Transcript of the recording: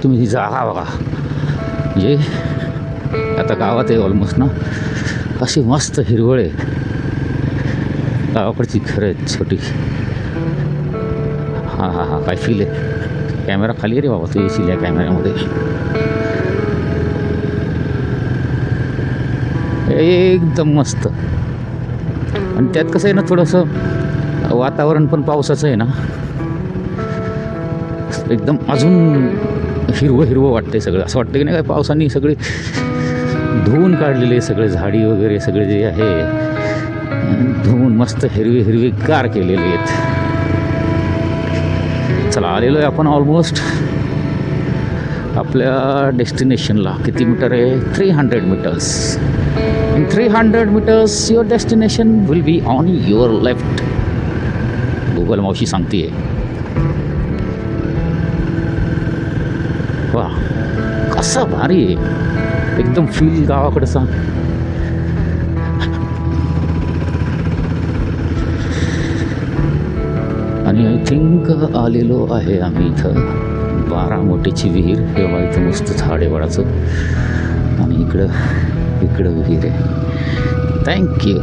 तुम्ही ही जागा बघा, म्हणजे आता गावात आहे ऑलमोस्ट ना, अशी मस्त हिरवळ आहे गावाकडची. खरं आहे छोटी. हां हां हां, काय फील आहे. कॅमेरा खाली रे बाबा, तू येशील या कॅमेऱ्यामध्ये. एकदम मस्त. आणि त्यात कसं आहे ना, थोडंसं वातावरण पण पावसाचं आहे ना, एकदम अजून हिरवं हिरवं वाटतंय सगळं. असं वाटतं की नाही काय, पावसाने सगळे धुवून काढलेले सगळे झाडी वगैरे सगळे जे आहे धुवून मस्त हिरवे हिरवे गार केलेले आहेत. चला, आलेलो आहे आपण ऑलमोस्ट आपल्या डेस्टिनेशनला. किती मीटर आहे? 300 metres. In 300 metres your destination will be on your left. Google मावशी सांगते. वा, कसं भारी आहे एकदम फील गावाकडचा. आणि आय थिंक आलेलो आहे आम्ही इथं बारामोटीची विहीर. तेव्हा इथं मस्त झाड आहे वडाचं, आणि इकडं विहीर आहे. थँक्यू.